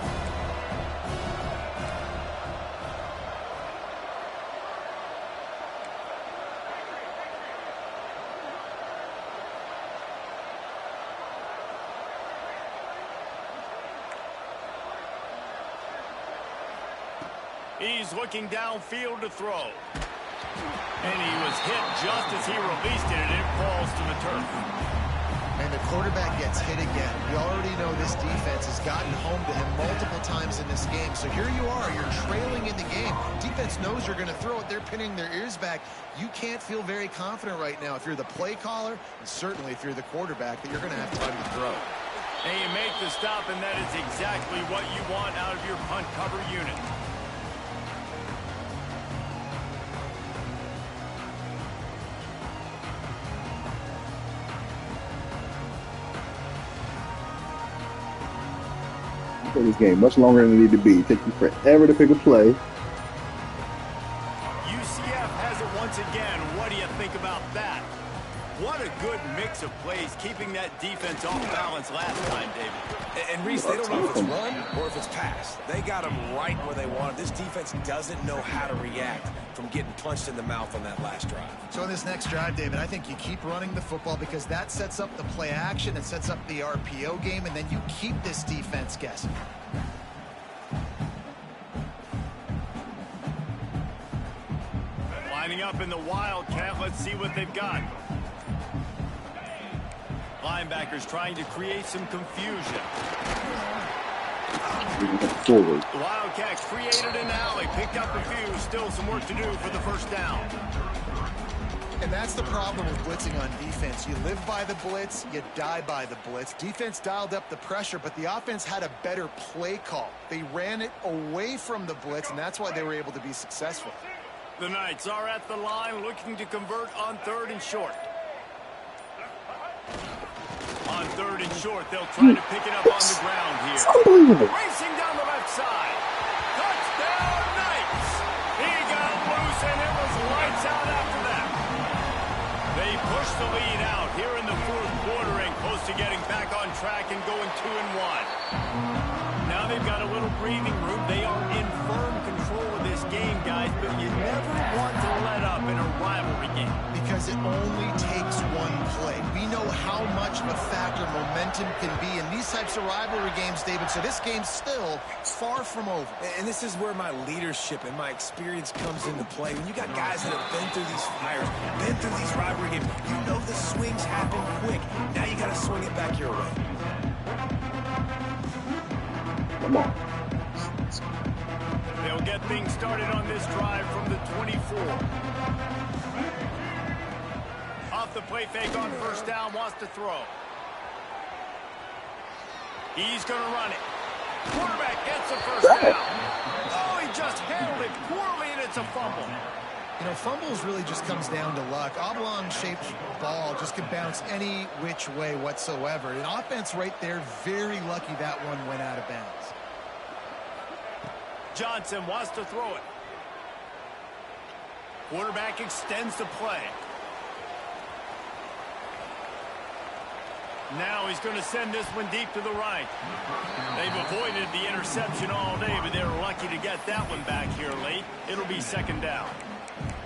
He's looking downfield to throw. And he was hit just as he released it, and it falls to the turf. And the quarterback gets hit again. We already know this defense has gotten home to him multiple times in this game. So here you are, you're trailing in the game. Defense knows you're going to throw it. They're pinning their ears back. You can't feel very confident right now if you're the play caller, and certainly if you're the quarterback, that you're going to have time to throw. And you make the stop, and that is exactly what you want out of your punt cover unit. This game much longer than it needed to be. It takes you forever to pick a play. UCF has it once again. What do you think about that? What a good mix of plays, keeping that defense off balance last time, David. And Reese, they don't know if it's run or if it's pass. They got them right where they want it. This defense doesn't know how to react from getting punched in the mouth on that last drive. So in this next drive, David, I think you keep running the football because that sets up the play action. It sets up the RPO game, and then you keep this defense guessing. Lining up in the Wildcat. Let's see what they've got. Linebackers trying to create some confusion. Forward. The Wildcats created an alley, picked up a few, still some work to do for the first down. And that's the problem with blitzing on defense. You live by the blitz, you die by the blitz. Defense dialed up the pressure, but the offense had a better play call. They ran it away from the blitz, and that's why they were able to be successful. The Knights are at the line looking to convert on 3rd and short. On 3rd and short, they'll try to pick it up on the ground here. Unbelievable. Racing down the left side. Touchdown, Knights. He got loose, and it was lights out after that. They push the lead out here in the 4th quarter and close to getting back on track and going 2-1. Now they've got a little breathing room. They are in firm control of this game, guys, but you never want to let up in a rivalry game. Because it only takes one play. We know how much of a factor momentum can be in these types of rivalry games, David, so this game's still far from over. And this is where my leadership and my experience comes into play. When you got guys that have been through these fires, been through these rivalry games, you know the swings happen quick. Now you got to swing it back your way. Come on. They'll get things started on this drive from the 24. Off the play fake on 1st down, wants to throw. He's going to run it. Quarterback gets the 1st down. Oh, he just handled it poorly, and it's a fumble. You know, fumbles really just comes down to luck. Oblong-shaped ball just can bounce any which way whatsoever. An offense right there, very lucky that one went out of bounds. Johnson wants to throw it. Quarterback extends the play. Now he's going to send this one deep to the right. They've avoided the interception all day, but they're lucky to get that one back here late. It'll be 2nd down.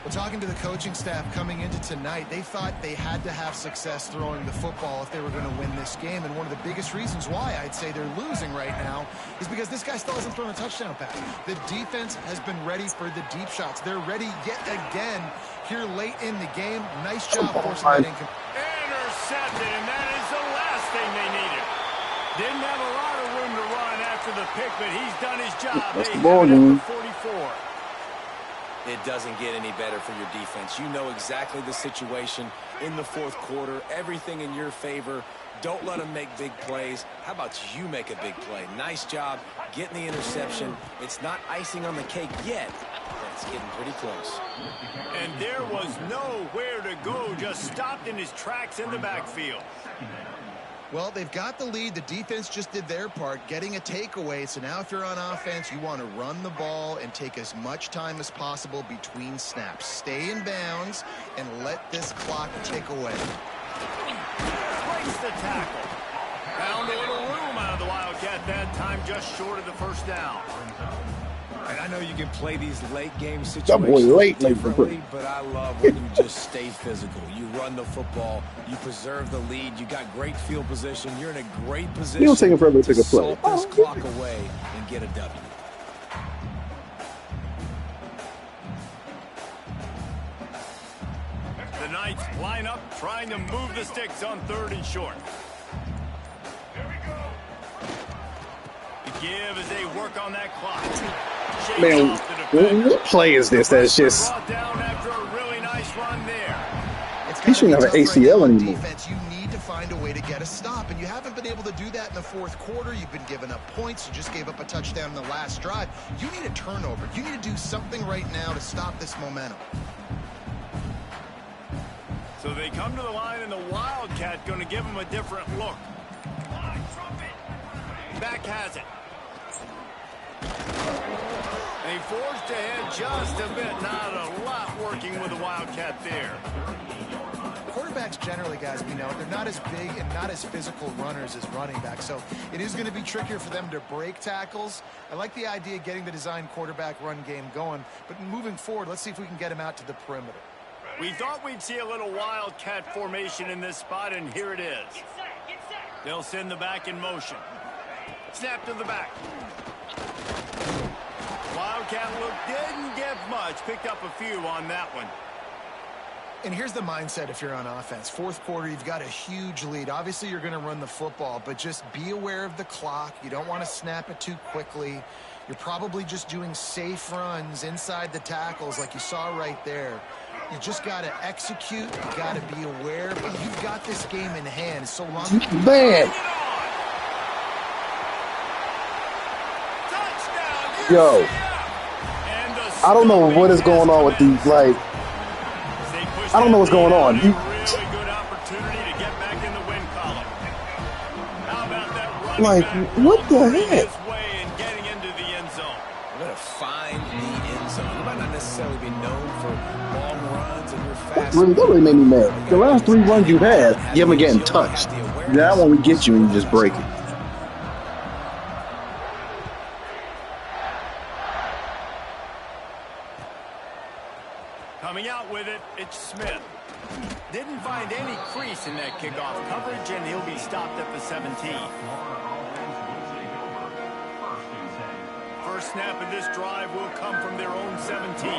Well, talking to the coaching staff coming into tonight, they thought they had to have success throwing the football if they were going to win this game. And one of the biggest reasons why I'd say they're losing right now is because this guy still hasn't thrown a touchdown pass. The defense has been ready for the deep shots. They're ready yet again here late in the game. Nice job forcing that incomplete. Intercepted, and that is the last thing they needed. Didn't have a lot of room to run after the pick, but he's done his job. That's they the ball have it game. at the 44. It doesn't get any better for your defense. You know exactly the situation in the 4th quarter. Everything in your favor. Don't let them make big plays. How about you make a big play? Nice job getting the interception. It's not icing on the cake yet, but it's getting pretty close. And there was nowhere to go. Just stopped in his tracks in the backfield. Well, they've got the lead. The defense just did their part, getting a takeaway. So now if you're on offense, you want to run the ball and take as much time as possible between snaps. Stay in bounds and let this clock tick away. Breaks the tackle. Found a little room out of the Wildcat that time, just short of the first down. And I know you can play these late game That situations boy late. differently, but I love when you just stay physical. You run the football, you preserve the lead, you got great field position, you're in a great position. You don't take him forever to take a play. Salt this clock away and get a W. The Knights line up, trying to move the sticks on 3rd and short. The give as they work on that clock. Man, what play is this? That's just. Brought down after a really nice run there. It's He shouldn't have an ACL anymore. Defense, you need to find a way to get a stop, and you haven't been able to do that in the 4th quarter. You've been giving up points. You just gave up a touchdown in the last drive. You need a turnover. You need to do something right now to stop this momentum. So they come to the line, and the Wildcat going to give them a different look. Back has it. They forged ahead just a bit. Not a lot working with the Wildcat there. Quarterbacks generally, guys, we know, they're not as big and not as physical runners as running backs, so it is going to be trickier for them to break tackles. I like the idea of getting the design quarterback run game going, but moving forward, let's see if we can get him out to the perimeter. We thought we'd see a little Wildcat formation in this spot, and here it is. They'll send the back in motion. Snap to the back. Wildcat look didn't get much. Picked up a few on that one. And here's the mindset if you're on offense. 4th quarter, you've got a huge lead. Obviously, you're going to run the football, but just be aware of the clock. You don't want to snap it too quickly. You're probably just doing safe runs inside the tackles like you saw right there. You just got to execute. You got to be aware, but you've got this game in hand. So long. Man. Yo. I don't know what is going on with these, like, I don't know what's going on. Like, what the heck? We're going to find the end zone. You might not necessarily be known for long runs and you're fast. That really made me mad. The last 3 runs you've had, you haven't getting touched. That one we get you and you just break it. Coming out with it, it's Smith. Didn't find any crease in that kickoff coverage, and he'll be stopped at the 17. First snap of this drive will come from their own 17.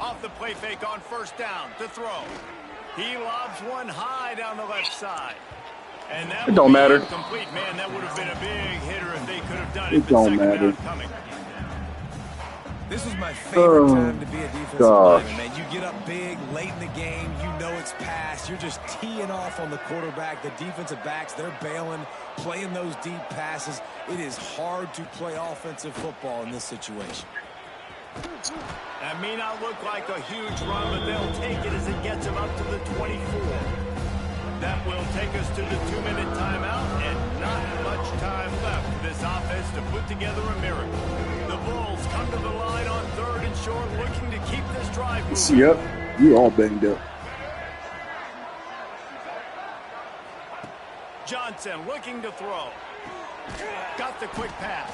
Off the play fake on 1st down to throw. He lobs one high down the left side. And that it don't matter. Complete, man, that would have been a big hitter if they could have done it. It don't matter. This is my favorite time to be a defensive lineman, man. You get up big, late in the game, you know it's past. You're just teeing off on the quarterback. The defensive backs, they're bailing, playing those deep passes. It is hard to play offensive football in this situation. That may not look like a huge run, but they'll take it as it gets them up to the 24. That will take us to the 2-minute timeout, and not much time left for this offense to put together a miracle. The Bulls come to the line on 3rd and short, looking to keep this drive moving. Yep, you all banged up. Johnson looking to throw. Got the quick pass.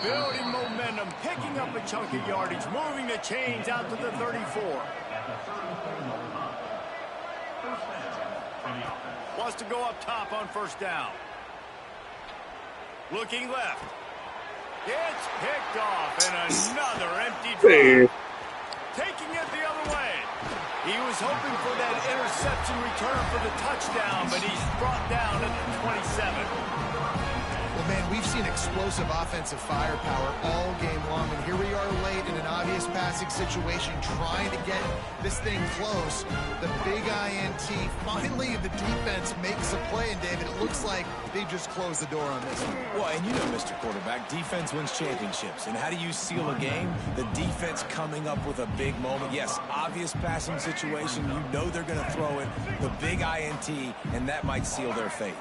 Building momentum, picking up a chunk of yardage, moving the chains out to the 34. Wants to go up top on 1st down. Looking left. It's picked off, and another empty drive. Taking it the other way. He was hoping for that interception return for the touchdown, but he's brought down at the 27. Well, man, we've seen explosive offensive firepower all game long, and here we are late in an obvious passing situation trying to get this thing close. The big INT, finally the defense makes a play, and David, it looks like they just closed the door on this one. Well, and you know, Mr. Quarterback, defense wins championships. And how do you seal a game? The defense coming up with a big moment. Yes, obvious passing situation. You know they're going to throw it. The big INT, and that might seal their fate.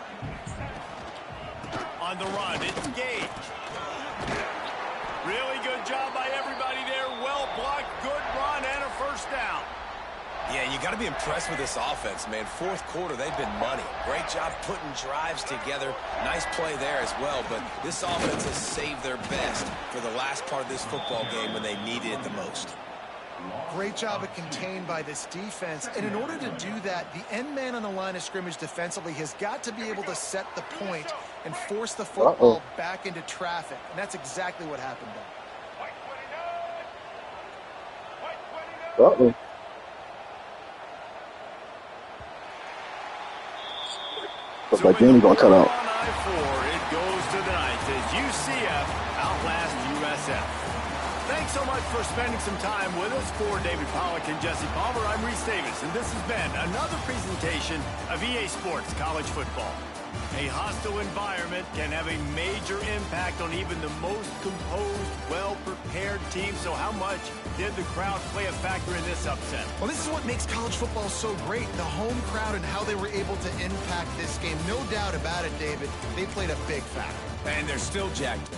On the run, it's Gage. Really good job by everybody there. Well blocked, good run, and a first down. Yeah, you got to be impressed with this offense, man. Fourth quarter, they've been money. Great job putting drives together. Nice play there as well, but this offense has saved their best for the last part of this football game when they needed it the most. Great job of contained by this defense. And in order to do that, the end man on the line of scrimmage defensively has got to be able to set the point and force the football back into traffic. And that's exactly what happened there. Looks like Danny gonna cut out. It goes to the ninth as UCF outlast USF. Thanks so much for spending some time with us. For David Pollack and Jesse Palmer, I'm Reese Davis, and this has been another presentation of EA Sports College Football. A hostile environment can have a major impact on even the most composed, well-prepared team. So how much did the crowd play a factor in this upset? Well, this is what makes college football so great, the home crowd and how they were able to impact this game. No doubt about it, David. They played a big factor. And they're still jacked.